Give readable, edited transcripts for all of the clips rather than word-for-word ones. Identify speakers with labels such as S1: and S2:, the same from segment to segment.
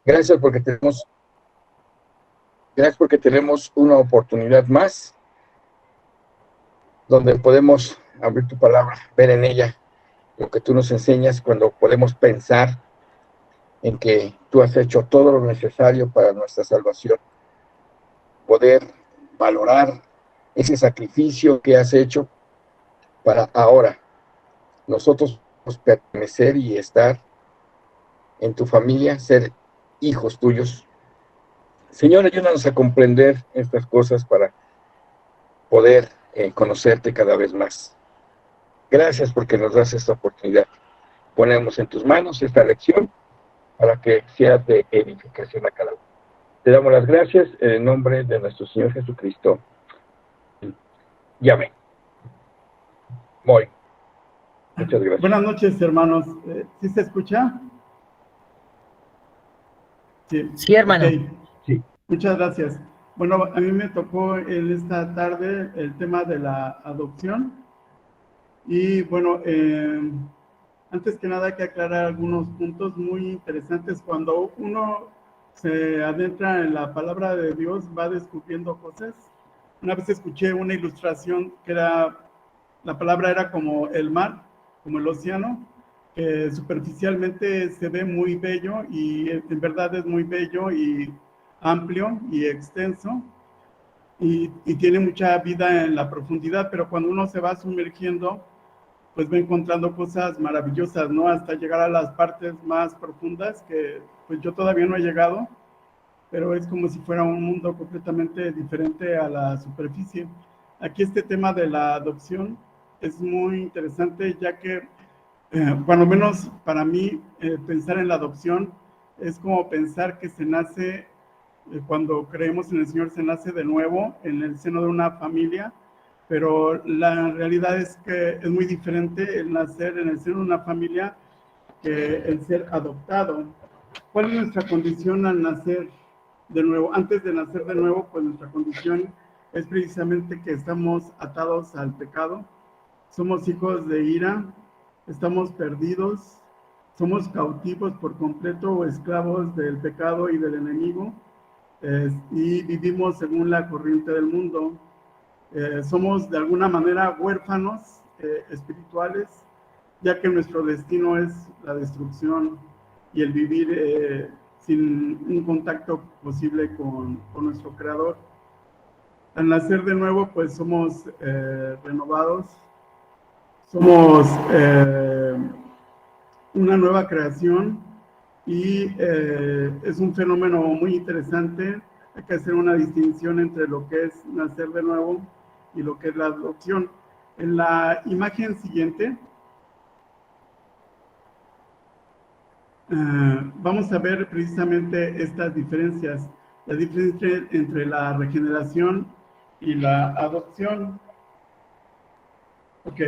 S1: Gracias porque tenemos, gracias porque tenemos una oportunidad más donde podemos abrir tu palabra, ver en ella lo que tú nos enseñas, cuando podemos pensar en que tú has hecho todo lo necesario para nuestra salvación, poder valorar ese sacrificio que has hecho para ahora nosotros pertenecer y estar en tu familia, ser hijos tuyos. Señor, ayúdanos a comprender estas cosas para poder conocerte cada vez más. Gracias porque nos das esta oportunidad. Ponemos en tus manos esta lección para que sea de edificación a cada uno. Te damos las gracias en el nombre de nuestro Señor Jesucristo. Y amén. Muy. Muchas gracias.
S2: Buenas noches, hermanos. ¿Sí se escucha?
S3: Sí, hermano.
S2: Okay. Sí. Muchas gracias. Bueno, a mí me tocó en esta tarde el tema de la adopción. Y bueno, antes que nada hay que aclarar algunos puntos muy interesantes. Cuando uno se adentra en la palabra de Dios, va descubriendo cosas. Una vez escuché una ilustración que la palabra era como el mar, como el océano, que superficialmente se ve muy bello y en verdad es muy bello y amplio y extenso y tiene mucha vida en la profundidad, pero cuando uno se va sumergiendo, pues va encontrando cosas maravillosas, ¿no? Hasta llegar a las partes más profundas que pues yo todavía no he llegado, pero es como si fuera un mundo completamente diferente a la superficie. Aquí este tema de la adopción es muy interesante, ya que, cuando menos para mí, pensar en la adopción es como pensar que se nace, cuando creemos en el Señor, se nace de nuevo en el seno de una familia, pero la realidad es que es muy diferente el nacer en el seno de una familia que el ser adoptado. ¿Cuál es nuestra condición al nacer de nuevo? Antes de nacer de nuevo, pues nuestra condición es precisamente que estamos atados al pecado, somos hijos de ira, estamos perdidos, somos cautivos por completo o esclavos del pecado y del enemigo, y vivimos según la corriente del mundo. Somos de alguna manera huérfanos espirituales, ya que nuestro destino es la destrucción y el vivir sin un contacto posible con nuestro Creador. Al nacer de nuevo, pues somos renovados, somos una nueva creación y es un fenómeno muy interesante. Hay que hacer una distinción entre lo que es nacer de nuevo y lo que es la adopción. En la imagen siguiente vamos a ver precisamente estas diferencias, la diferencia entre la regeneración y la adopción. Ok,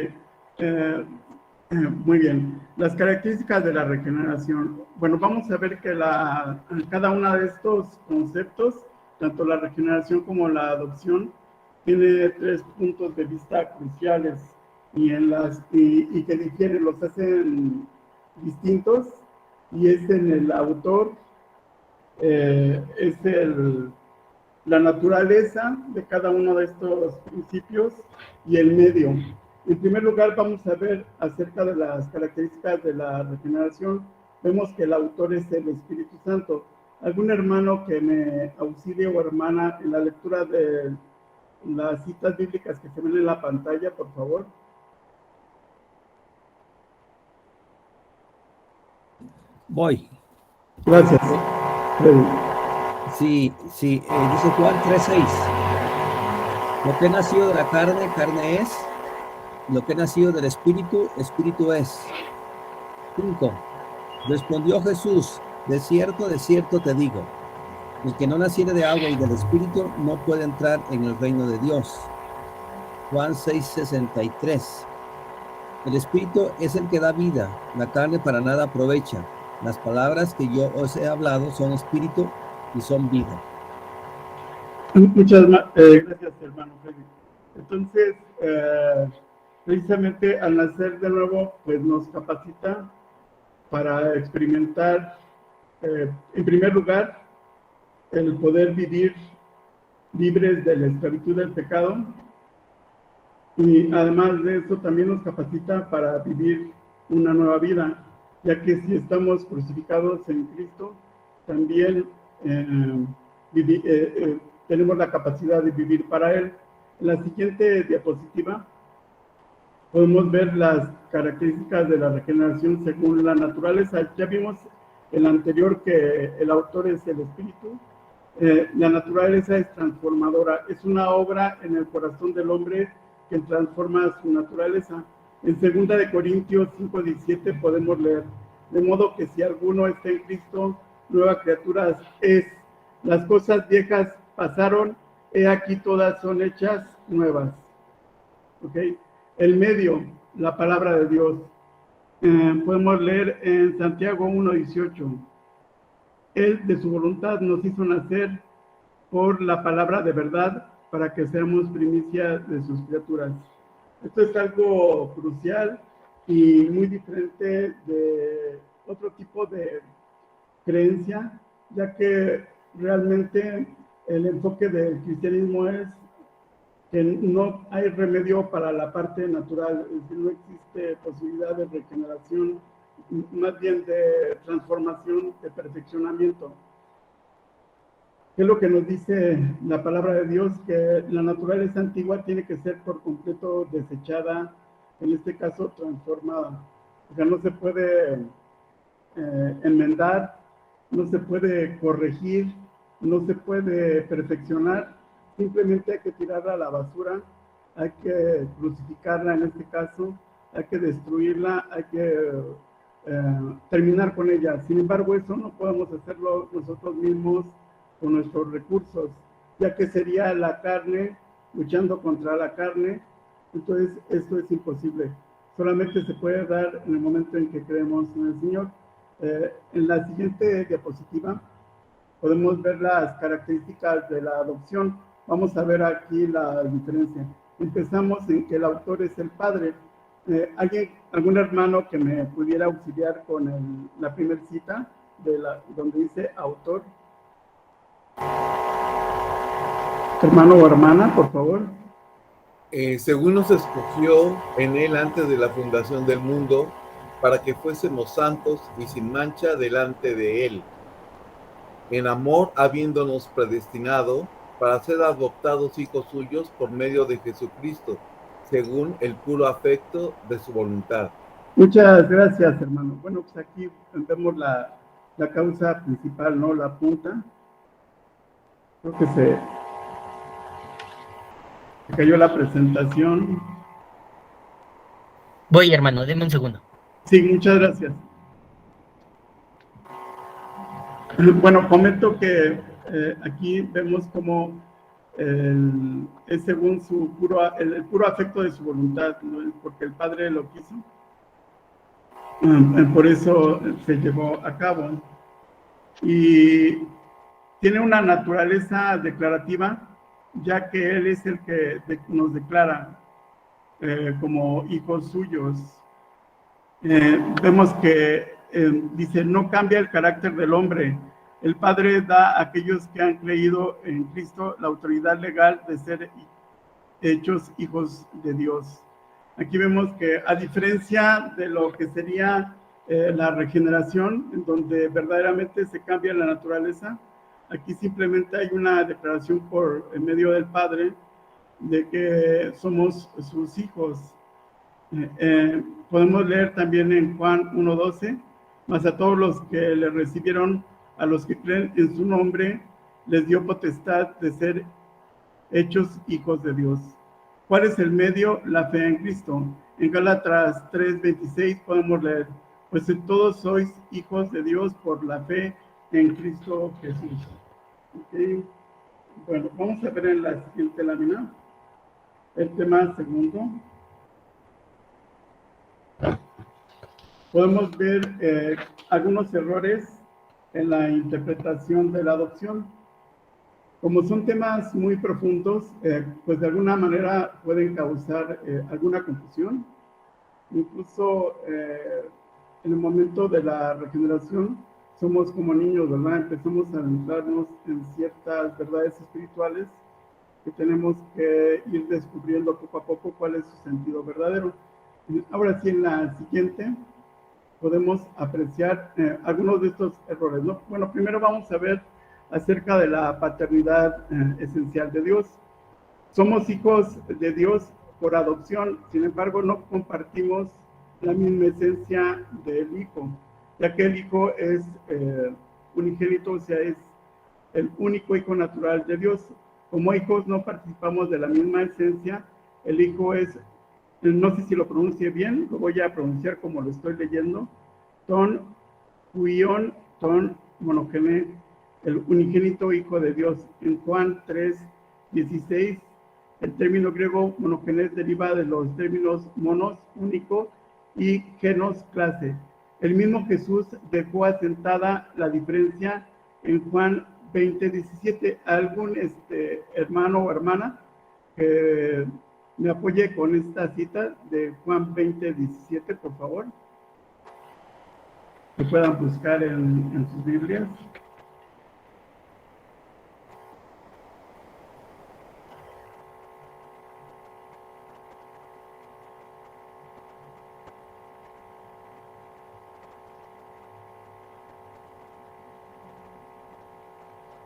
S2: muy bien. Las características de la regeneración. Bueno, vamos a ver que cada uno de estos conceptos, tanto la regeneración como la adopción, tiene 3 puntos de vista cruciales y que difieren, los hacen distintos, y es en el autor, es la naturaleza de cada uno de estos principios y el medio. En primer lugar, vamos a ver acerca de las características de la regeneración. Vemos que el autor es el Espíritu Santo. ¿Algún hermano que me auxilie o hermana en la lectura de las citas bíblicas que se ven en la pantalla, por favor?
S3: Voy.
S2: Gracias.
S3: Sí, dice Juan 3:6. Lo que ha nacido de la carne, carne es. Lo que ha nacido del espíritu, espíritu es. 5. Respondió Jesús: de cierto te digo, el que no naciere de agua y del espíritu no puede entrar en el reino de Dios. Juan 6:63. El espíritu es el que da vida, la carne para nada aprovecha. Las palabras que yo os he hablado son espíritu y son vida.
S2: Muchas gracias, hermano Félix. Entonces, precisamente al nacer de nuevo, pues nos capacita para experimentar en primer lugar, el poder vivir libres de la esclavitud del pecado, y además de eso también nos capacita para vivir una nueva vida, ya que si estamos crucificados en Cristo, también tenemos la capacidad de vivir para Él. En la siguiente diapositiva podemos ver las características de la regeneración según la naturaleza. Ya vimos el anterior que el autor es el Espíritu. La naturaleza es transformadora, es una obra en el corazón del hombre que transforma su naturaleza. En 2 Corintios 5:17 podemos leer: de modo que si alguno está en Cristo, nueva criatura es. Las cosas viejas pasaron, he aquí todas son hechas nuevas. ¿Okay? El medio, la palabra de Dios. Podemos leer en Santiago 1:18. Él de su voluntad nos hizo nacer por la palabra de verdad para que seamos primicia de sus criaturas. Esto es algo crucial y muy diferente de otro tipo de creencia, ya que realmente el enfoque del cristianismo es que no hay remedio para la parte natural, es decir, no existe posibilidad de regeneración, más bien de transformación, de perfeccionamiento. ¿Qué es lo que nos dice la palabra de Dios? Que la naturaleza antigua tiene que ser por completo desechada, en este caso transformada. O sea, no se puede enmendar, no se puede corregir, no se puede perfeccionar, simplemente hay que tirarla a la basura, hay que crucificarla en este caso, hay que destruirla, hay que terminar con ella. Sin embargo, eso no podemos hacerlo nosotros mismos con nuestros recursos, ya que sería la carne luchando contra la carne. Entonces esto es imposible, solamente se puede dar en el momento en que creemos en el Señor. En la siguiente diapositiva podemos ver las características de la adopción. Vamos a ver aquí la diferencia. Empezamos en que el autor es el padre. ¿Algún hermano que me pudiera auxiliar con la primera cita donde dice autor? Hermano o hermana, por favor.
S4: Según nos escogió en él antes de la fundación del mundo, para que fuésemos santos y sin mancha delante de él, en amor habiéndonos predestinado para ser adoptados hijos suyos por medio de Jesucristo, según el puro afecto de su voluntad.
S2: Muchas gracias, hermano. Bueno, pues aquí vemos la causa principal, ¿no? La punta. Creo que se cayó la presentación.
S5: Voy, hermano, deme un segundo.
S2: Sí, muchas gracias. Bueno, comento que aquí vemos como es según el puro afecto de su voluntad, ¿no? Porque el Padre lo quiso. Por eso se llevó a cabo. Y tiene una naturaleza declarativa, ya que Él es el que nos declara como hijos suyos. Vemos que dice, no cambia el carácter del hombre. El Padre da a aquellos que han creído en Cristo la autoridad legal de ser hechos hijos de Dios. Aquí vemos que, a diferencia de lo que sería la regeneración, en donde verdaderamente se cambia la naturaleza, aquí simplemente hay una declaración por medio del Padre de que somos sus hijos. Podemos leer también en Juan 1:12, mas a todos los que le recibieron, a los que creen en su nombre, les dio potestad de ser hechos hijos de Dios. ¿Cuál es el medio? La fe en Cristo. En Gálatas 3:26 podemos leer, pues en todos sois hijos de Dios por la fe en Cristo Jesús. Okay. Bueno, vamos a ver en la siguiente lámina el tema segundo. Podemos ver algunos errores en la interpretación de la adopción. Como son temas muy profundos, pues de alguna manera pueden causar alguna confusión. Incluso en el momento de la regeneración somos como niños, ¿verdad? Empezamos a adentrarnos en ciertas verdades espirituales que tenemos que ir descubriendo poco a poco cuál es su sentido verdadero. Ahora sí, en la siguiente podemos apreciar algunos de estos errores, ¿no? Bueno, primero vamos a ver acerca de la paternidad esencial de Dios. Somos hijos de Dios por adopción, sin embargo, no compartimos la misma esencia del Hijo, ya que el Hijo es unigénito, o sea, es el único Hijo natural de Dios. Como hijos no participamos de la misma esencia. El Hijo es, no sé si lo pronuncie bien, lo voy a pronunciar como lo estoy leyendo, ton huion ton monogene, el unigénito Hijo de Dios. En Juan 3:16, el término griego monogenes deriva de los términos monos, único, y genos, clase. El mismo Jesús dejó asentada la diferencia en Juan 20:17. ¿Algún hermano o hermana que me apoye con esta cita de Juan 20:17, por favor? Que puedan buscar en sus Biblias.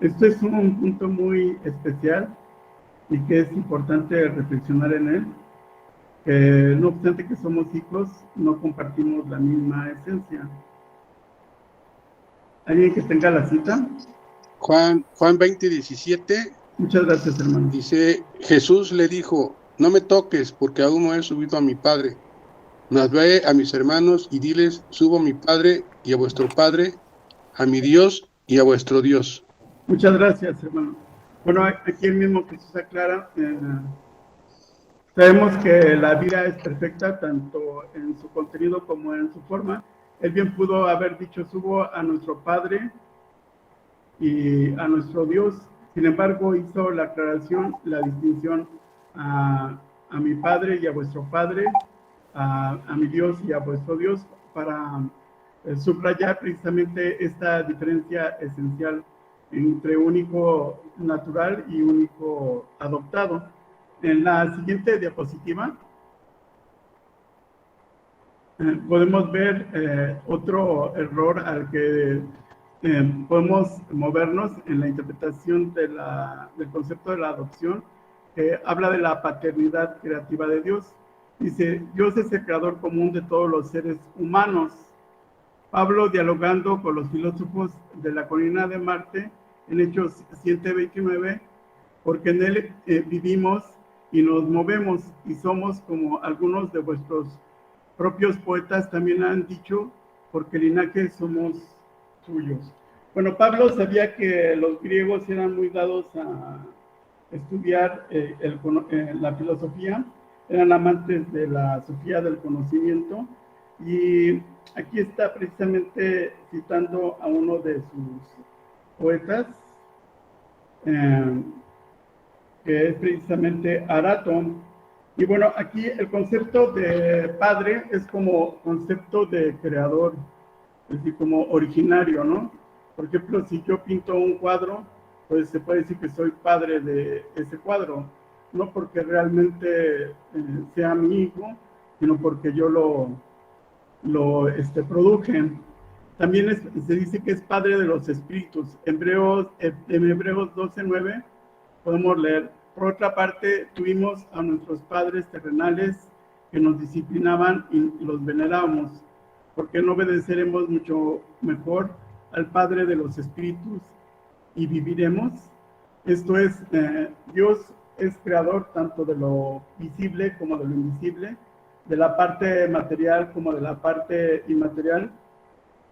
S2: Esto es un punto muy especial y que es importante reflexionar en él. No obstante que somos hijos, no compartimos la misma esencia. ¿Alguien que tenga la cita?
S5: Juan 20:17.
S2: Muchas gracias, hermano.
S5: Dice, Jesús le dijo, no me toques porque aún no he subido a mi Padre. Mas ve a mis hermanos y diles, subo a mi Padre y a vuestro Padre, a mi Dios y a vuestro Dios.
S2: Muchas gracias, hermano. Bueno, aquí el mismo Jesús aclara, sabemos que la vida es perfecta, tanto en su contenido como en su forma. Él bien pudo haber dicho, subo a nuestro Padre y a nuestro Dios. Sin embargo, hizo la aclaración, la distinción a mi Padre y a vuestro Padre, a mi Dios y a vuestro Dios, para subrayar precisamente esta diferencia esencial entre único natural y único adoptado. En la siguiente diapositiva podemos ver otro error al que podemos movernos en la interpretación del concepto de la adopción, que habla de la paternidad creativa de Dios. Dice, Dios es el creador común de todos los seres humanos. Pablo, dialogando con los filósofos de la colina de Marte, en Hechos 7:29, porque en él vivimos y nos movemos y somos como algunos de vuestros propios poetas también han dicho, porque linaje somos suyos. Bueno, Pablo sabía que los griegos eran muy dados a estudiar la filosofía, eran amantes de la sofía del conocimiento, y aquí está precisamente citando a uno de sus poetas, que es precisamente Aratón. Y bueno, aquí el concepto de padre es como concepto de creador, es decir, como originario, ¿no? Por ejemplo, si yo pinto un cuadro, pues se puede decir que soy padre de ese cuadro, no porque realmente sea mi hijo, sino porque yo lo produje. También se dice que es padre de los espíritus. En Hebreos 12:9 podemos leer, por otra parte, tuvimos a nuestros padres terrenales que nos disciplinaban y los venerábamos, porque no obedeceremos mucho mejor al Padre de los espíritus y viviremos. Esto es, Dios es creador tanto de lo visible como de lo invisible, de la parte material como de la parte inmaterial.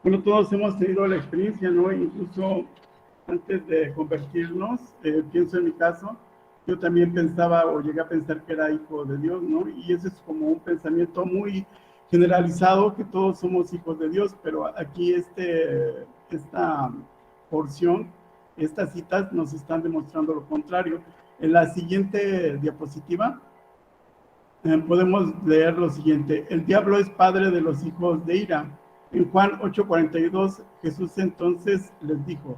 S2: Bueno, todos hemos tenido la experiencia, ¿no? Incluso antes de convertirnos, pienso en mi caso, yo también pensaba o llegué a pensar que era hijo de Dios, ¿no? Y eso es como un pensamiento muy generalizado, que todos somos hijos de Dios, pero aquí esta porción, estas citas nos están demostrando lo contrario. En la siguiente diapositiva podemos leer lo siguiente. El diablo es padre de los hijos de ira. En Juan 8:42, Jesús entonces les dijo: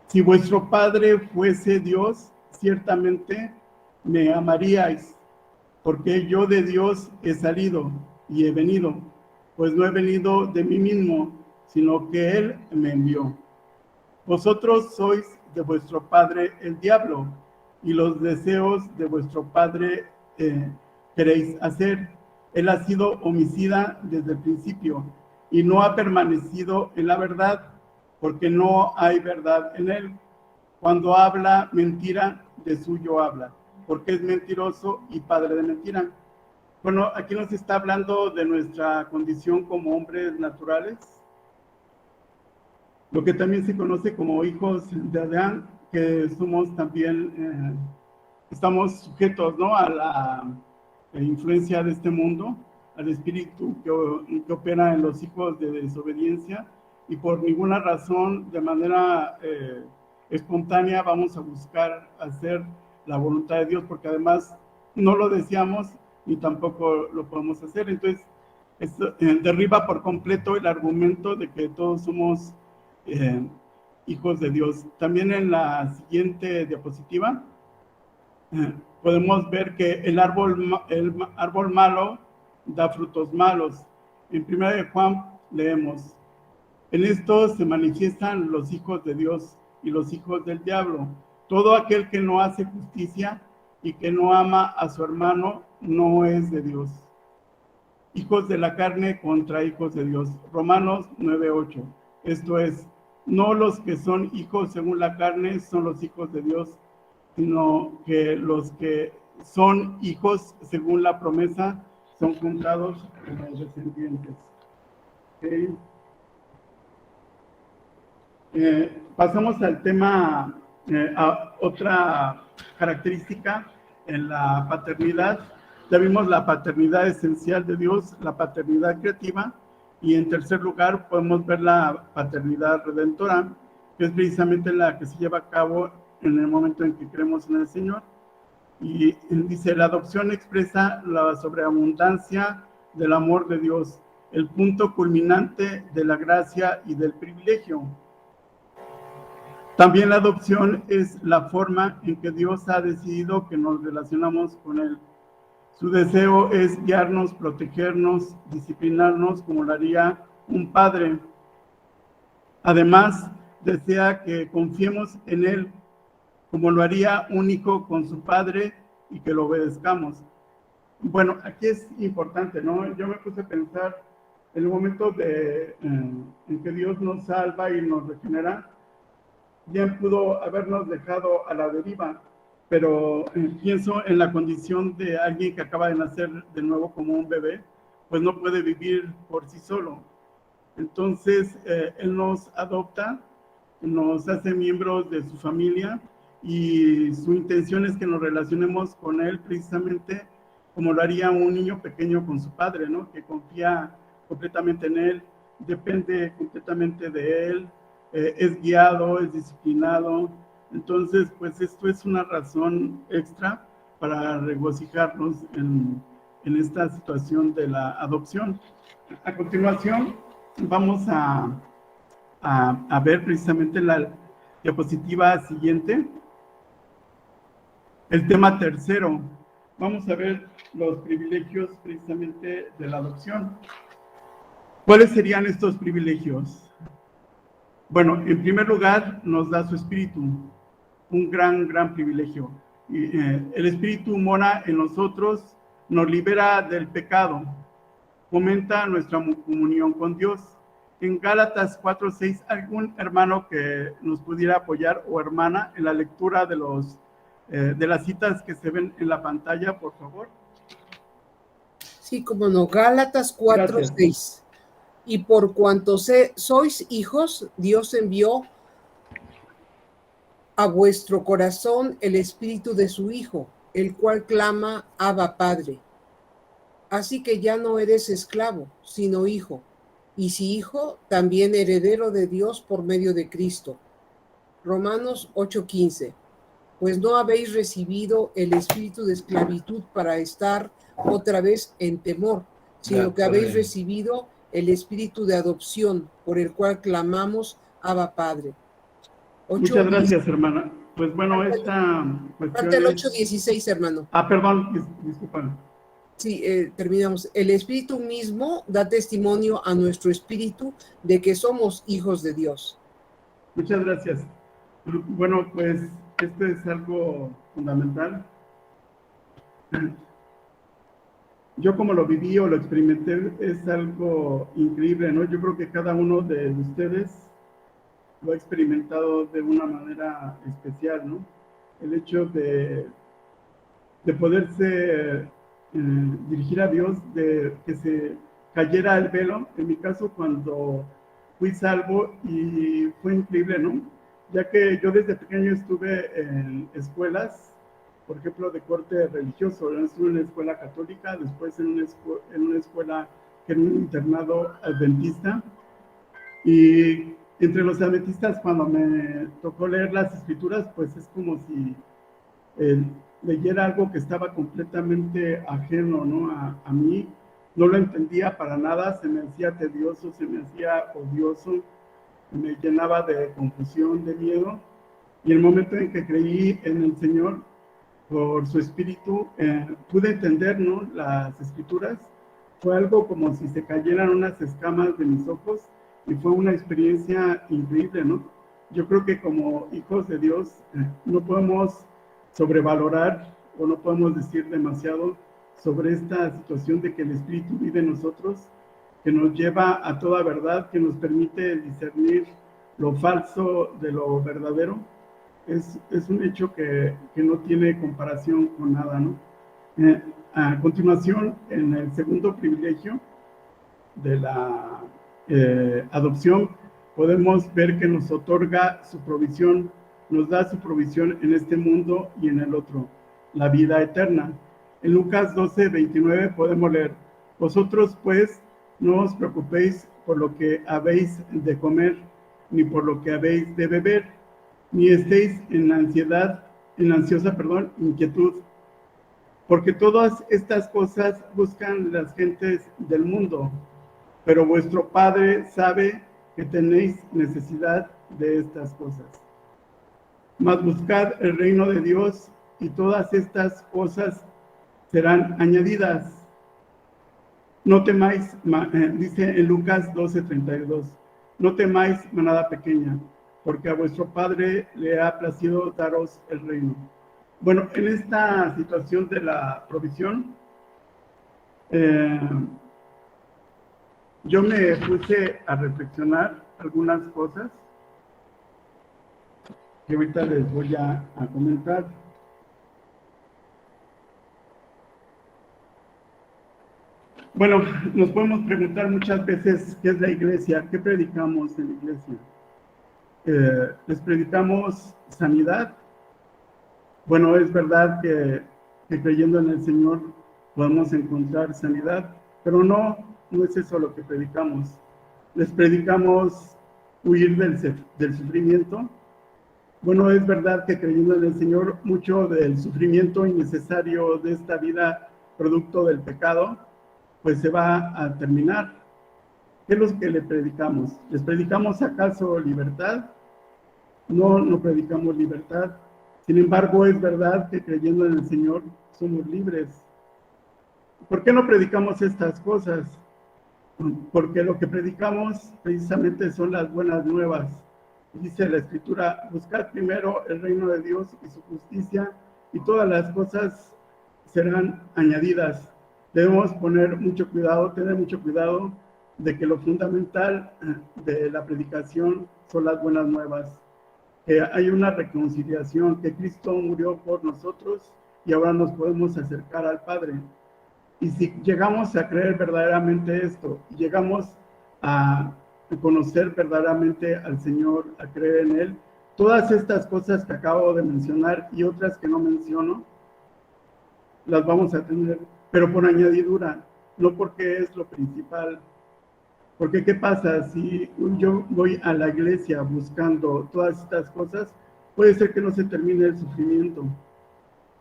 S2: si vuestro Padre fuese Dios, ciertamente me amaríais, porque yo de Dios he salido y he venido, pues no he venido de mí mismo, sino que Él me envió. Vosotros sois de vuestro padre el diablo, y los deseos de vuestro padre queréis hacer. Él ha sido homicida desde el principio, y no ha permanecido en la verdad, porque no hay verdad en él. Cuando habla mentira, de suyo habla, porque es mentiroso y padre de mentira. Bueno, aquí nos está hablando de nuestra condición como hombres naturales, lo que también se conoce como hijos de Adán, que somos también, estamos sujetos, ¿no?, a la influencia de este mundo, al espíritu que opera en los hijos de desobediencia, y por ninguna razón, de manera espontánea, vamos a buscar hacer la voluntad de Dios, porque además no lo deseamos ni tampoco lo podemos hacer. Entonces, esto derriba por completo el argumento de que todos somos hijos de Dios. También en la siguiente diapositiva podemos ver que el árbol malo da frutos malos. En 1 de Juan leemos: en esto se manifiestan los hijos de Dios y los hijos del diablo. Todo aquel que no hace justicia y que no ama a su hermano no es de Dios. Hijos de la carne contra hijos de Dios. Romanos 9:8. Esto es, no los que son hijos según la carne son los hijos de Dios, sino que los que son hijos según la promesa son contados como descendientes. Okay. Pasamos al tema, a otra característica en la paternidad. Ya vimos la paternidad esencial de Dios, la paternidad creativa, y en tercer lugar podemos ver la paternidad redentora, que es precisamente la que se lleva a cabo en el momento en que creemos en el Señor. Y dice, la adopción expresa la sobreabundancia del amor de Dios, el punto culminante de la gracia y del privilegio. También la adopción es la forma en que Dios ha decidido que nos relacionamos con Él. Su deseo es guiarnos, protegernos, disciplinarnos como lo haría un padre. Además, desea que confiemos en Él como lo haría un hijo con su padre y que lo obedezcamos. Bueno, aquí es importante, ¿no? Yo me puse a pensar en el momento en que Dios nos salva y nos regenera. Bien pudo habernos dejado a la deriva, pero pienso en la condición de alguien que acaba de nacer de nuevo como un bebé, pues no puede vivir por sí solo. Entonces, Él nos adopta, nos hace miembros de su familia, y su intención es que nos relacionemos con Él precisamente como lo haría un niño pequeño con su padre, ¿no? Que confía completamente en Él, depende completamente de Él, es guiado, es disciplinado. Entonces, pues esto es una razón extra para regocijarnos en esta situación de la adopción. A continuación, vamos a ver precisamente la diapositiva siguiente. El tema tercero. Vamos a ver los privilegios precisamente de la adopción. ¿Cuáles serían estos privilegios? Bueno, en primer lugar, nos da su espíritu, un gran privilegio. El espíritu mora en nosotros, nos libera del pecado, fomenta nuestra comunión con Dios. En Gálatas 4:6, ¿algún hermano que nos pudiera apoyar o hermana en la lectura de las citas que se ven en la pantalla, por favor?
S6: Sí, como no, Gálatas 4:6. Y por cuanto sois hijos, Dios envió a vuestro corazón el espíritu de su Hijo, el cual clama, Abba, Padre. Así que ya no eres esclavo, sino hijo, y si hijo, también heredero de Dios por medio de Cristo. Romanos 8:15. Pues no habéis recibido el espíritu de esclavitud para estar otra vez en temor, sino que habéis recibido el espíritu de adopción por el cual clamamos Abba Padre.
S2: Muchas gracias, hermana. Pues bueno, esta cuestión
S6: Falta el
S2: es...
S6: 8:16, hermano.
S2: Perdón, disculpa.
S6: Sí, terminamos. El espíritu mismo da testimonio a nuestro espíritu de que somos hijos de Dios.
S2: Muchas gracias. Bueno, pues esto es algo fundamental. Yo como lo viví o lo experimenté es algo increíble, ¿no? Yo creo que cada uno de ustedes lo ha experimentado de una manera especial, ¿no? El hecho de poderse dirigir a Dios, de que se cayera el velo, en mi caso cuando fui salvo, y fue increíble, ¿no? Ya que yo desde pequeño estuve en escuelas, por ejemplo, de corte religioso. Yo estuve en una escuela católica, después en una escuela que era un internado adventista, y entre los adventistas, cuando me tocó leer las escrituras, pues es como si leyera algo que estaba completamente ajeno, ¿no? A mí. No lo entendía para nada, se me hacía tedioso, se me hacía odioso, me llenaba de confusión, de miedo. Y el momento en que creí en el Señor, por su espíritu, pude entender, ¿no?, las escrituras. Fue algo como si se cayeran unas escamas de mis ojos, y fue una experiencia increíble, ¿no? Yo creo que como hijos de Dios no podemos sobrevalorar o no podemos decir demasiado sobre esta situación de que el Espíritu vive en nosotros, que nos lleva a toda verdad, que nos permite discernir lo falso de lo verdadero. Es un hecho que no tiene comparación con nada, ¿no? A continuación, en el segundo privilegio de la adopción, podemos ver que nos otorga su provisión, nos da su provisión en este mundo y en el otro, la vida eterna. En Lucas 12:29 podemos leer: vosotros pues no os preocupéis por lo que habéis de comer, ni por lo que habéis de beber, ni estéis en ansiosa inquietud, porque todas estas cosas buscan las gentes del mundo, pero vuestro Padre sabe que tenéis necesidad de estas cosas. Mas buscad el reino de Dios, y todas estas cosas serán añadidas. No temáis, dice en Lucas 12:32, no temáis, manada pequeña, porque a vuestro Padre le ha placido daros el reino. Bueno, en esta situación de la provisión, yo me puse a reflexionar algunas cosas que ahorita les voy a comentar. Bueno, nos podemos preguntar muchas veces qué es la iglesia, qué predicamos en la iglesia. ¿Les predicamos sanidad? Bueno, es verdad que creyendo en el Señor podemos encontrar sanidad, pero no es eso lo que predicamos. ¿Les predicamos huir del sufrimiento? Bueno, es verdad que creyendo en el Señor, mucho del sufrimiento innecesario de esta vida, producto del pecado, pues se va a terminar. ¿Qué es lo que le predicamos? ¿Les predicamos acaso libertad? No predicamos libertad. Sin embargo, es verdad que creyendo en el Señor somos libres. ¿Por qué no predicamos estas cosas? Porque lo que predicamos precisamente son las buenas nuevas. Dice la Escritura: buscad primero el reino de Dios y su justicia, y todas las cosas serán añadidas. Debemos tener mucho cuidado de que lo fundamental de la predicación son las buenas nuevas. Que hay una reconciliación, que Cristo murió por nosotros y ahora nos podemos acercar al Padre. Y si llegamos a creer verdaderamente esto, y llegamos a conocer verdaderamente al Señor, a creer en Él, todas estas cosas que acabo de mencionar y otras que no menciono, las vamos a tener, pero por añadidura, no porque es lo principal. Porque ¿qué pasa? Si yo voy a la iglesia buscando todas estas cosas, puede ser que no se termine el sufrimiento.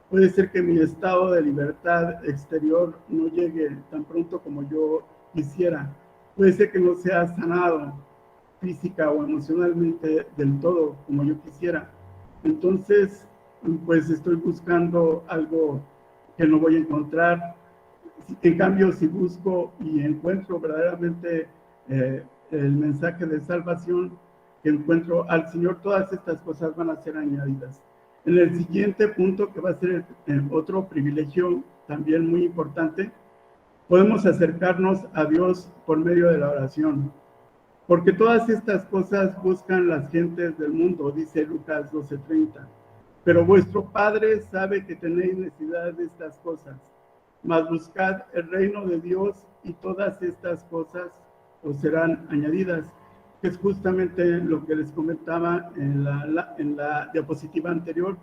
S2: Puede ser que mi estado de libertad exterior no llegue tan pronto como yo quisiera. puede ser que no sea sanado física o emocionalmente del todo como yo quisiera. Entonces, pues estoy buscando algo que no voy a encontrar. En cambio, si busco y encuentro verdaderamente el mensaje de salvación, que encuentro al Señor, todas estas cosas van a ser añadidas. En el siguiente punto, que va a ser otro privilegio también muy importante, podemos acercarnos a Dios por medio de la oración, porque todas estas cosas buscan las gentes del mundo, dice Lucas 12:30. Pero vuestro Padre sabe que tenéis necesidad de estas cosas, mas buscad el reino de Dios y todas estas cosas os serán añadidas, que es justamente lo que les comentaba en la diapositiva anterior.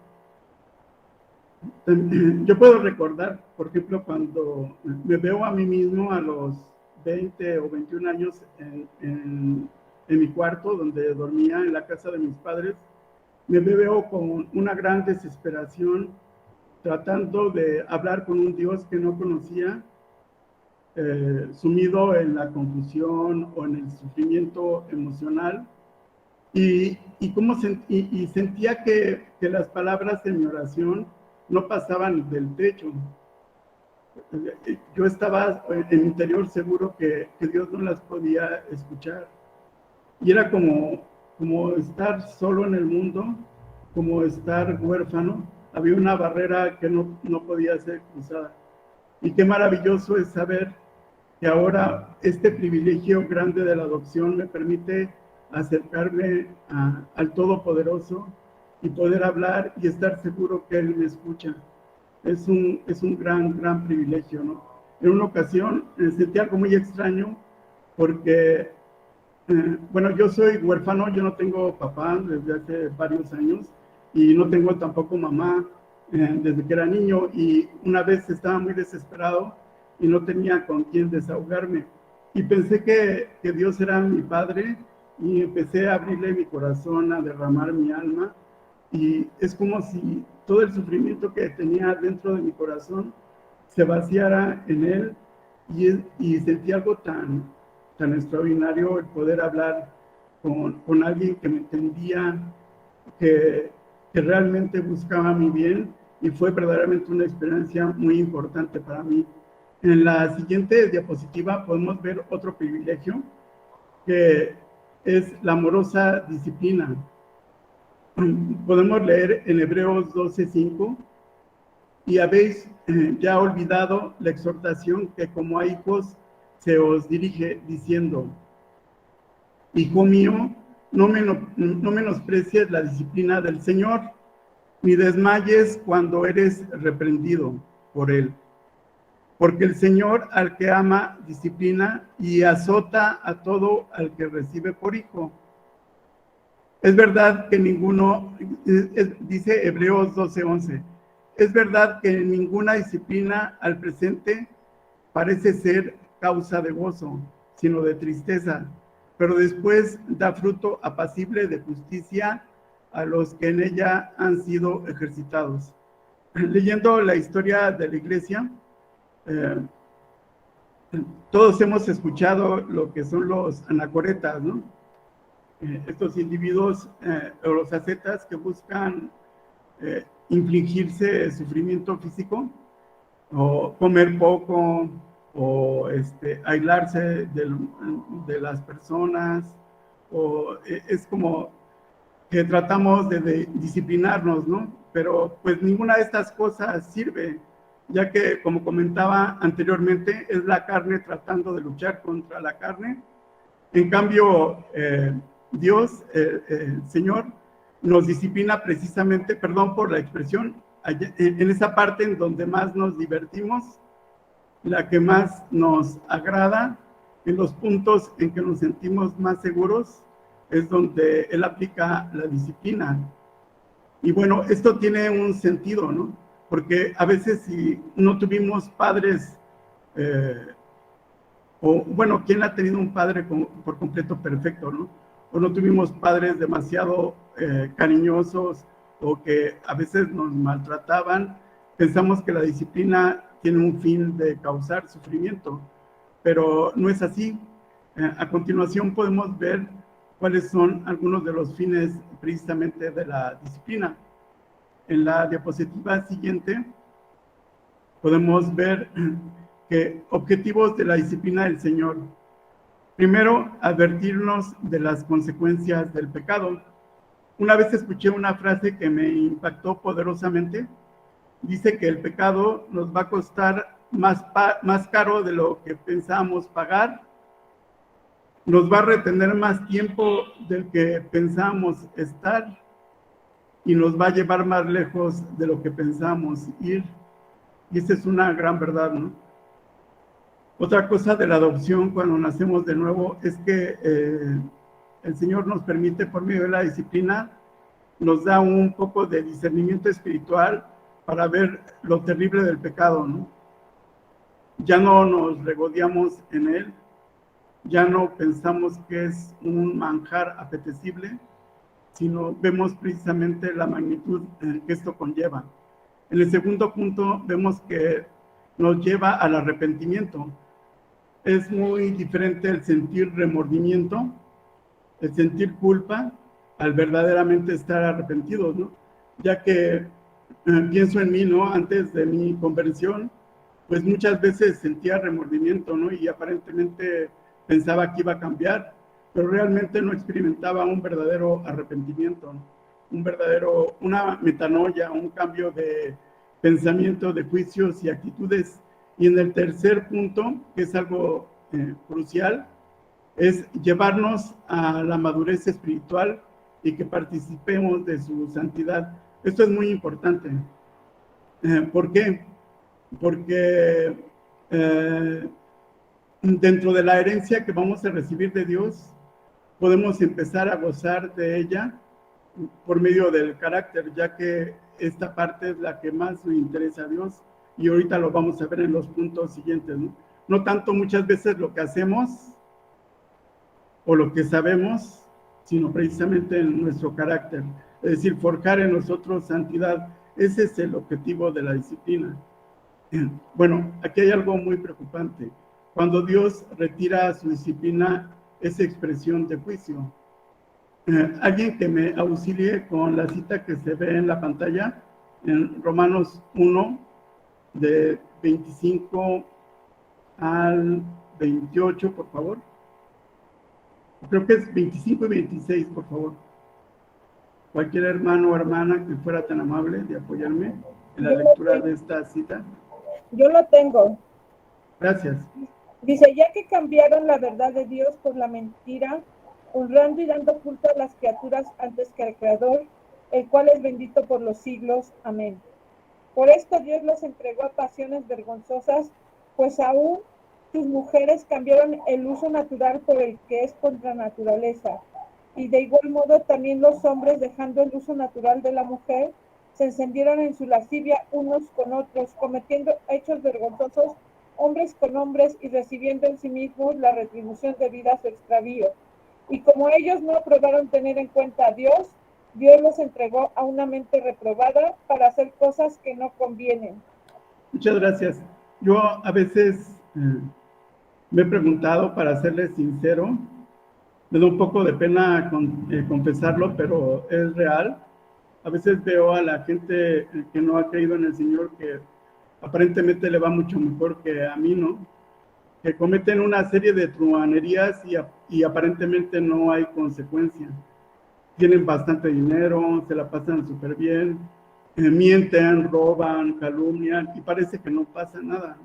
S2: Yo puedo recordar, por ejemplo, cuando me veo a mí mismo a los 20 o 21 años en mi cuarto donde dormía en la casa de mis padres, me veo con una gran desesperación tratando de hablar con un Dios que no conocía, sumido en la confusión o en el sufrimiento emocional, y sentía que las palabras de mi oración no pasaban del techo. Yo estaba en mi interior seguro que Dios no las podía escuchar. Y era como estar solo en el mundo, como estar huérfano. Había una barrera que no podía ser cruzada. Y qué maravilloso es saber que ahora este privilegio grande de la adopción me permite acercarme al Todopoderoso y poder hablar y estar seguro que Él me escucha. Es un gran privilegio, ¿no? En una ocasión sentí algo muy extraño porque, bueno, yo soy huérfano, yo no tengo papá desde hace varios años y no tengo tampoco mamá desde que era niño, y una vez estaba muy desesperado y no tenía con quién desahogarme. Y pensé que Dios era mi padre y empecé a abrirle mi corazón, a derramar mi alma. Y es como si todo el sufrimiento que tenía dentro de mi corazón se vaciara en él, y sentí algo tan extraordinario, el poder hablar con alguien que me entendía, que realmente buscaba mi bien, y fue verdaderamente una experiencia muy importante para mí. En la siguiente diapositiva podemos ver otro privilegio, que es la amorosa disciplina. Podemos leer en Hebreos 12:5, y habéis ya olvidado la exhortación que como a hijos se os dirige, diciendo: Hijo mío, no menosprecies la disciplina del Señor, ni desmayes cuando eres reprendido por Él. Porque el Señor al que ama disciplina y azota a todo al que recibe por hijo. Es verdad que ninguno, dice Hebreos 12:11, es verdad que ninguna disciplina al presente parece ser causa de gozo, sino de tristeza, pero después da fruto apacible de justicia a los que en ella han sido ejercitados. Leyendo la historia de la iglesia, todos hemos escuchado lo que son los anacoretas, ¿no? Estos individuos o los ascetas que buscan infligirse sufrimiento físico, o comer poco, o aislarse de las personas, o es como que tratamos de disciplinarnos, ¿no? Pero pues ninguna de estas cosas sirve, ya que, como comentaba anteriormente, es la carne tratando de luchar contra la carne. En cambio, Dios, el Señor, nos disciplina precisamente, perdón por la expresión, en esa parte en donde más nos divertimos, la que más nos agrada, en los puntos en que nos sentimos más seguros, es donde Él aplica la disciplina. Y bueno, esto tiene un sentido, ¿no? Porque a veces si no tuvimos padres, o bueno, ¿quién ha tenido un padre por completo perfecto, no? O no tuvimos padres demasiado cariñosos, o que a veces nos maltrataban, pensamos que la disciplina tiene un fin de causar sufrimiento, pero no es así. A continuación podemos ver cuáles son algunos de los fines precisamente de la disciplina. En la diapositiva siguiente podemos ver que objetivos de la disciplina del Señor. Primero, advertirnos de las consecuencias del pecado. Una vez escuché una frase que me impactó poderosamente. Dice que el pecado nos va a costar más caro de lo que pensábamos pagar, nos va a retener más tiempo del que pensábamos estar y nos va a llevar más lejos de lo que pensamos ir. Y esa es una gran verdad, ¿no? Otra cosa de la adopción cuando nacemos de nuevo es que el Señor nos permite, por medio de la disciplina, nos da un poco de discernimiento espiritual para ver lo terrible del pecado, ¿no? Ya no nos regodeamos en él, ya no pensamos que es un manjar apetecible, sino vemos precisamente la magnitud que esto conlleva. En el segundo punto vemos que nos lleva al arrepentimiento. Es muy diferente el sentir remordimiento, el sentir culpa, al verdaderamente estar arrepentidos, ¿no? Ya que pienso en mí, ¿no? Antes de mi conversión, pues muchas veces sentía remordimiento, ¿no? Y aparentemente pensaba que iba a cambiar, pero realmente no experimentaba un verdadero arrepentimiento, ¿no? Una metanoia, un cambio de pensamiento, de juicios y actitudes. Y en el tercer punto, que es algo crucial, es llevarnos a la madurez espiritual y que participemos de su santidad. Esto es muy importante. ¿Por qué? Porque dentro de la herencia que vamos a recibir de Dios, podemos empezar a gozar de ella por medio del carácter, ya que esta parte es la que más le interesa a Dios, y ahorita lo vamos a ver en los puntos siguientes, ¿no? No tanto muchas veces lo que hacemos o lo que sabemos, sino precisamente en nuestro carácter, es decir, forjar en nosotros santidad. Ese es el objetivo de la disciplina. Bueno, aquí hay algo muy preocupante. Cuando Dios retira su disciplina, es expresión de juicio. Alguien que me auxilie con la cita que se ve en la pantalla, en Romanos 1, de 25 al 28, por favor. Creo que es 25 y 26, por favor. Cualquier hermano o hermana que fuera tan amable de apoyarme en la lectura de esta cita.
S7: Yo lo tengo.
S2: Gracias.
S7: Dice, ya que cambiaron la verdad de Dios por la mentira, honrando y dando culto a las criaturas antes que al Creador, el cual es bendito por los siglos. Amén. Por esto Dios los entregó a pasiones vergonzosas, pues aún sus mujeres cambiaron el uso natural por el que es contra naturaleza. Y de igual modo también los hombres, dejando el uso natural de la mujer, se encendieron en su lascivia unos con otros, cometiendo hechos vergonzosos hombres con hombres y recibiendo en sí mismos la retribución debida a su extravío. Y como ellos no aprobaron tener en cuenta a Dios, Dios los entregó a una mente reprobada para hacer cosas que no convienen.
S2: Muchas gracias. Yo a veces me he preguntado, para serles sincero, me da un poco de pena confesarlo, pero es real. A veces veo a la gente que no ha creído en el Señor, que aparentemente le va mucho mejor que a mí, ¿no? Que cometen una serie de truhanerías y aparentemente no hay consecuencia. Tienen bastante dinero, se la pasan súper bien, mienten, roban, calumnian y parece que no pasa nada.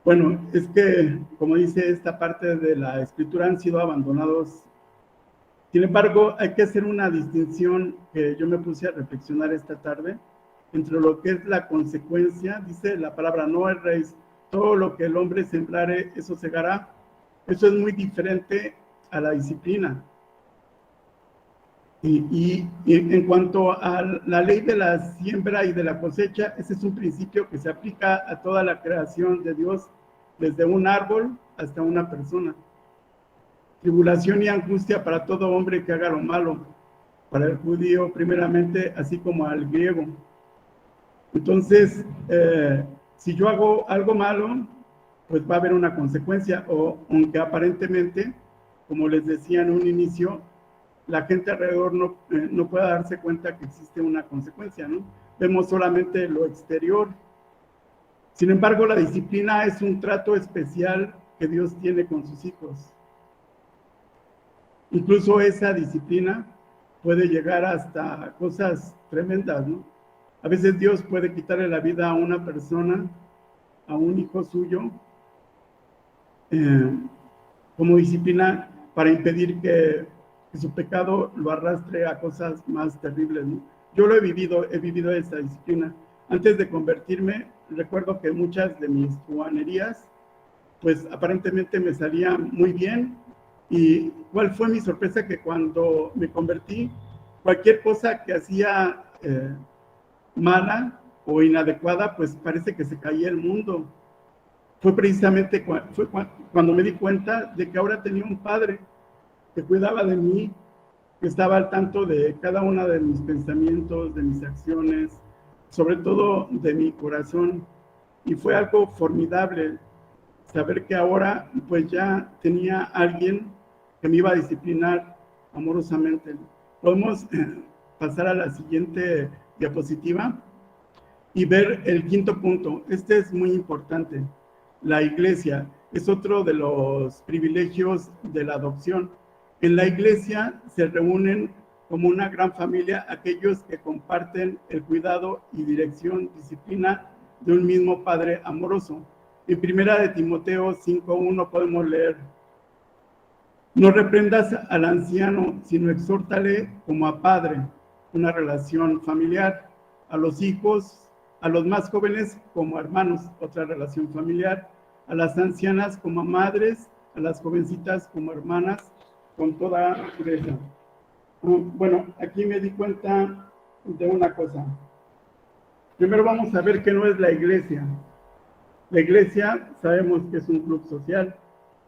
S2: Bueno, es que, como dice esta parte de la Escritura, han sido abandonados. Sin embargo, hay que hacer una distinción que yo me puse a reflexionar esta tarde entre lo que es la consecuencia. Dice la palabra, no erréis, todo lo que el hombre sembrare, eso segará. Eso es muy diferente a la disciplina. Y en cuanto a la ley de la siembra y de la cosecha, ese es un principio que se aplica a toda la creación de Dios, desde un árbol hasta una persona. Tribulación y angustia para todo hombre que haga lo malo, para el judío primeramente, así como al griego. Entonces, si yo hago algo malo, pues va a haber una consecuencia, o aunque aparentemente, como les decía en un inicio, la gente alrededor no pueda darse cuenta que existe una consecuencia, ¿no? Vemos solamente lo exterior. Sin embargo, la disciplina es un trato especial que Dios tiene con sus hijos. Incluso esa disciplina puede llegar hasta cosas tremendas, ¿no? A veces Dios puede quitarle la vida a una persona, a un hijo suyo, como disciplina para impedir que su pecado lo arrastre a cosas más terribles, ¿no? Yo lo he vivido esa disciplina. Antes de convertirme, recuerdo que muchas de mis juganerías, pues aparentemente me salían muy bien. ¿Y cuál fue mi sorpresa? Que cuando me convertí, cualquier cosa que hacía mala o inadecuada, pues parece que se caía el mundo. Fue precisamente cuando me di cuenta de que ahora tenía un padre que cuidaba de mí, que estaba al tanto de cada una de mis pensamientos, de mis acciones, sobre todo de mi corazón. Y fue algo formidable saber que ahora pues ya tenía alguien que me iba a disciplinar amorosamente. Podemos pasar a la siguiente diapositiva y ver el quinto punto. Este es muy importante. La iglesia es otro de los privilegios de la adopción. En la iglesia se reúnen como una gran familia aquellos que comparten el cuidado y dirección, disciplina de un mismo Padre amoroso. En primera de Timoteo 5:1 podemos leer: no reprendas al anciano, sino exhórtale como a padre, una relación familiar; a los hijos, a los más jóvenes como a hermanos, otra relación familiar; a las ancianas como a madres, a las jovencitas como hermanas, con toda pureza. Bueno, aquí me di cuenta de una cosa. Primero vamos a ver qué no es la iglesia. La iglesia sabemos que es un club social,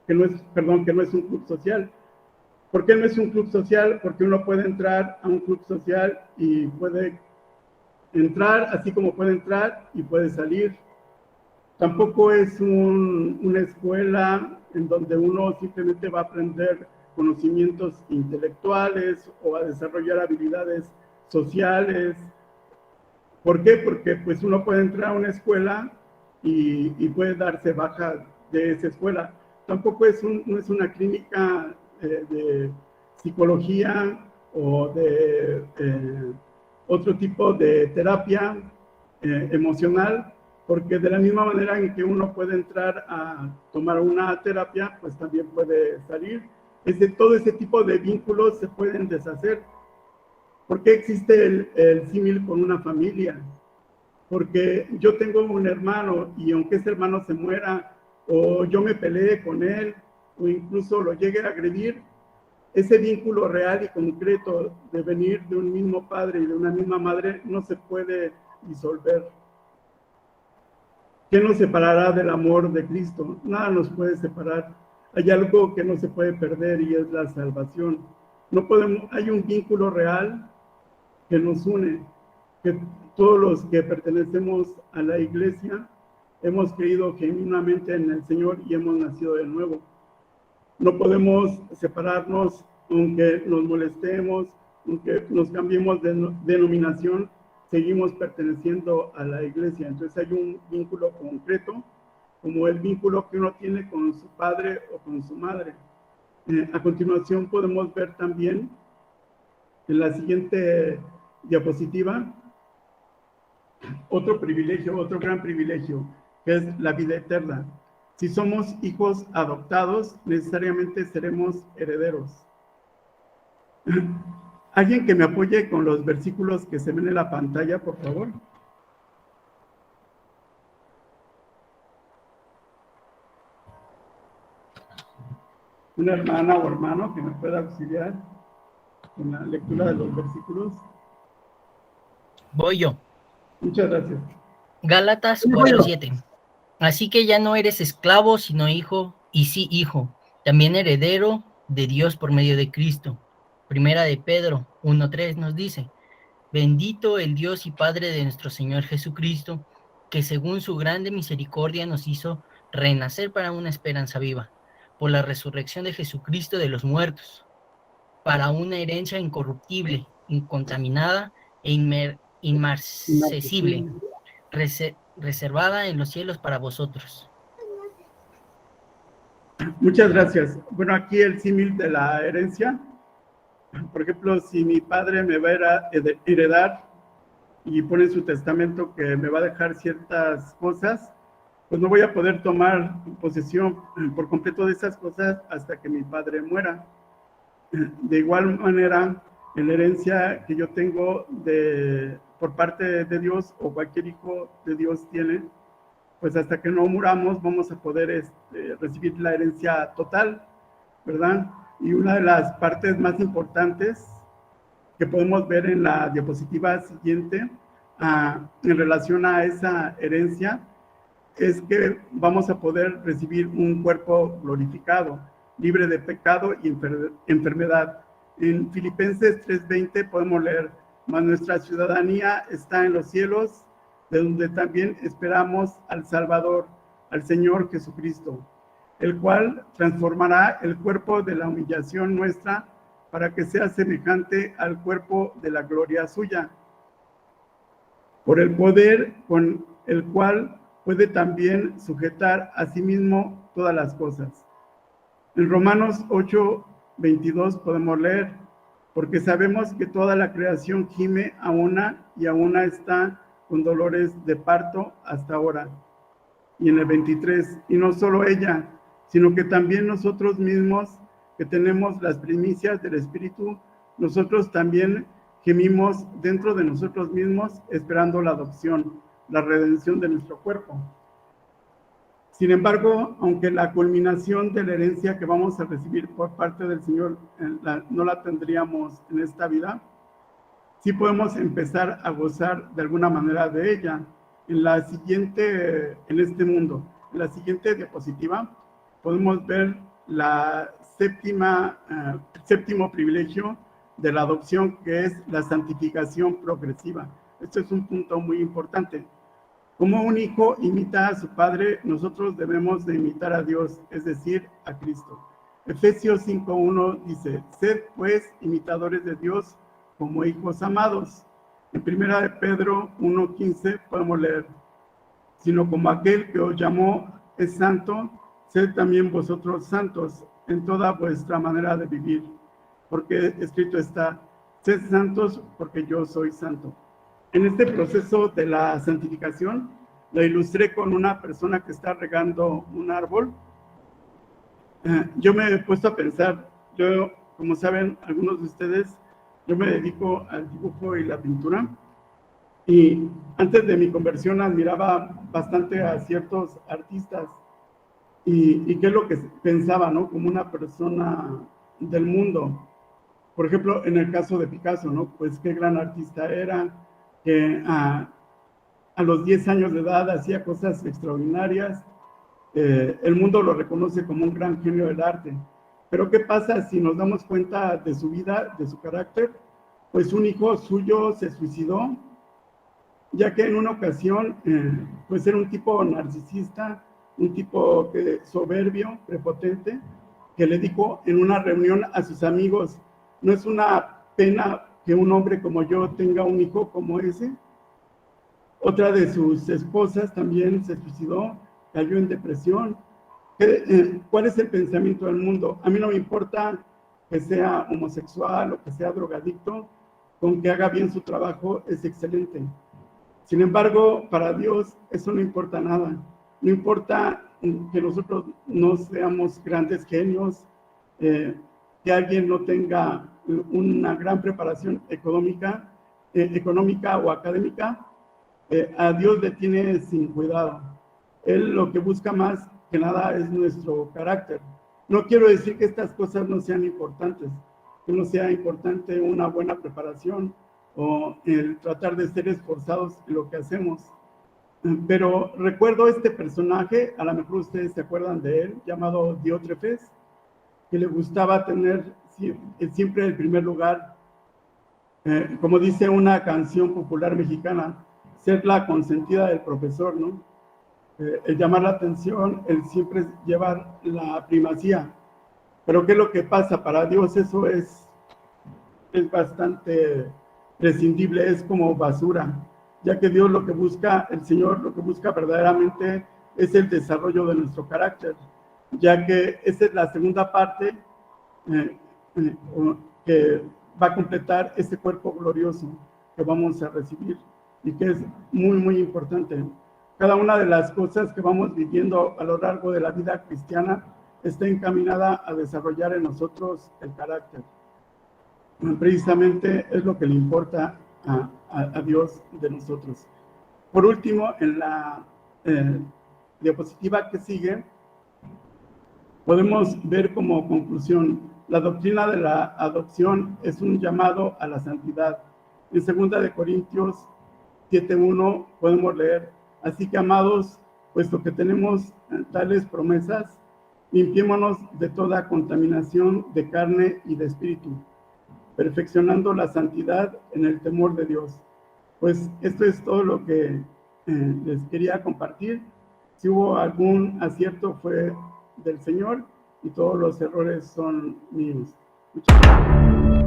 S2: que no es un club social. ¿Por qué no es un club social? Porque uno puede entrar a un club social y puede entrar, así como puede entrar y puede salir. Tampoco es una escuela en donde uno simplemente va a aprender conocimientos intelectuales o a desarrollar habilidades sociales. ¿Por qué? Porque pues uno puede entrar a una escuela y puede darse baja de esa escuela. Tampoco no es una clínica de psicología o de otro tipo de terapia emocional, porque de la misma manera en que uno puede entrar a tomar una terapia, pues también puede salir. Todo ese tipo de vínculos se pueden deshacer. ¿Por qué existe el símil con una familia? Porque yo tengo un hermano y aunque ese hermano se muera o yo me pelee con él o incluso lo llegue a agredir, ese vínculo real y concreto de venir de un mismo padre y de una misma madre no se puede disolver. ¿Qué nos separará del amor de Cristo? Nada nos puede separar. Hay algo que no se puede perder y es la salvación. Hay un vínculo real que nos une, que todos los que pertenecemos a la iglesia hemos creído genuinamente en el Señor y hemos nacido de nuevo. No podemos separarnos aunque nos molestemos, aunque nos cambiemos de denominación, seguimos perteneciendo a la iglesia. Entonces hay un vínculo concreto, como el vínculo que uno tiene con su padre o con su madre. A continuación podemos ver también en la siguiente diapositiva otro privilegio, otro gran privilegio, que es la vida eterna. Si somos hijos adoptados, necesariamente seremos herederos. ¿Alguien que me apoye con los versículos que se ven en la pantalla, por favor? Una hermana o hermano que me pueda auxiliar con la lectura de los versículos.
S8: Voy yo.
S2: Muchas gracias.
S8: Gálatas 4:7. Así que ya no eres esclavo, sino hijo, y sí hijo, también heredero de Dios por medio de Cristo. Primera de Pedro 1:3 nos dice: bendito el Dios y Padre de nuestro Señor Jesucristo, que según su grande misericordia nos hizo renacer para una esperanza viva, por la resurrección de Jesucristo de los muertos, para una herencia incorruptible, incontaminada e inmarcesible, reservada en los cielos para vosotros.
S2: Muchas gracias. Bueno, aquí el símil de la herencia. Por ejemplo, si mi padre me va a heredar y pone en su testamento que me va a dejar ciertas cosas, pues no voy a poder tomar posesión por completo de esas cosas hasta que mi padre muera. De igual manera, en la herencia que yo tengo por parte de Dios, o cualquier hijo de Dios tiene, pues hasta que no muramos vamos a poder recibir la herencia total, ¿verdad? Y una de las partes más importantes que podemos ver en la diapositiva siguiente, en relación a esa herencia, es que vamos a poder recibir un cuerpo glorificado, libre de pecado y enfermedad. En Filipenses 3:20 podemos leer: mas nuestra ciudadanía está en los cielos, de donde también esperamos al Salvador, al Señor Jesucristo, el cual transformará el cuerpo de la humillación nuestra para que sea semejante al cuerpo de la gloria suya, por el poder con el cual puede también sujetar a sí mismo todas las cosas. En Romanos 8:22 podemos leer: porque sabemos que toda la creación gime a una y a una está con dolores de parto hasta ahora. Y en el 23, y no solo ella, sino que también nosotros mismos, que tenemos las primicias del Espíritu, nosotros también gemimos dentro de nosotros mismos, esperando la adopción, la redención de nuestro cuerpo. Sin embargo, aunque la culminación de la herencia que vamos a recibir por parte del Señor no la tendríamos en esta vida, sí podemos empezar a gozar de alguna manera de ella. En este mundo, en la siguiente diapositiva, podemos ver séptimo privilegio de la adopción, que es la santificación progresiva. Esto es un punto muy importante. Como un hijo imita a su padre, nosotros debemos de imitar a Dios, es decir, a Cristo. Efesios 5:1 dice: sed pues imitadores de Dios como hijos amados. En 1 de Pedro 1:15 podemos leer: sino como aquel que os llamó es santo, sed también vosotros santos en toda vuestra manera de vivir, porque escrito está: sed santos porque yo soy santo. En este proceso de la santificación, lo ilustré con una persona que está regando un árbol. Yo me he puesto a pensar, como saben algunos de ustedes, yo me dedico al dibujo y la pintura, y antes de mi conversión admiraba bastante a ciertos artistas, y qué es lo que pensaba, ¿no? Como una persona del mundo. Por ejemplo, en el caso de Picasso, ¿no? Pues qué gran artista era, que a los 10 años de edad hacía cosas extraordinarias. El mundo lo reconoce como un gran genio del arte. Pero ¿qué pasa si nos damos cuenta de su vida, de su carácter? Pues un hijo suyo se suicidó, ya que en una ocasión, pues era un tipo narcisista, un tipo soberbio, prepotente, que le dijo en una reunión a sus amigos: ¿no es una pena que un hombre como yo tenga un hijo como ese? Otra de sus esposas también se suicidó, cayó en depresión. ¿Cuál es el pensamiento del mundo? A mí no me importa que sea homosexual o que sea drogadicto, con que haga bien su trabajo es excelente. Sin embargo, para Dios eso no importa nada. No importa que nosotros no seamos grandes genios, que alguien no tenga una gran preparación económica o académica, a Dios le tiene sin cuidado. Él lo que busca más que nada es nuestro carácter. No quiero decir que estas cosas no sean importantes, que no sea importante una buena preparación o el tratar de ser esforzados en lo que hacemos. Pero recuerdo este personaje, a lo mejor ustedes se acuerdan de él, llamado Diótrefes, que le gustaba tener siempre el primer lugar. Como dice una canción popular mexicana, ser la consentida del profesor, ¿no? el llamar la atención, el siempre llevar la primacía. Pero ¿qué es lo que pasa? Para Dios eso es bastante prescindible, es como basura, ya que Dios lo que busca, el Señor lo que busca verdaderamente es el desarrollo de nuestro carácter, ya que esa es la segunda parte que va a completar ese cuerpo glorioso que vamos a recibir y que es muy, muy importante. Cada una de las cosas que vamos viviendo a lo largo de la vida cristiana está encaminada a desarrollar en nosotros el carácter. Precisamente es lo que le importa a Dios de nosotros. Por último, en la diapositiva que sigue, podemos ver como conclusión, la doctrina de la adopción es un llamado a la santidad. En 2 Corintios 7:1 podemos leer: así que, amados, puesto que tenemos tales promesas, limpiémonos de toda contaminación de carne y de espíritu, perfeccionando la santidad en el temor de Dios. Pues esto es todo lo que les quería compartir. Si hubo algún acierto fue del Señor y todos los errores son míos. Muchas gracias.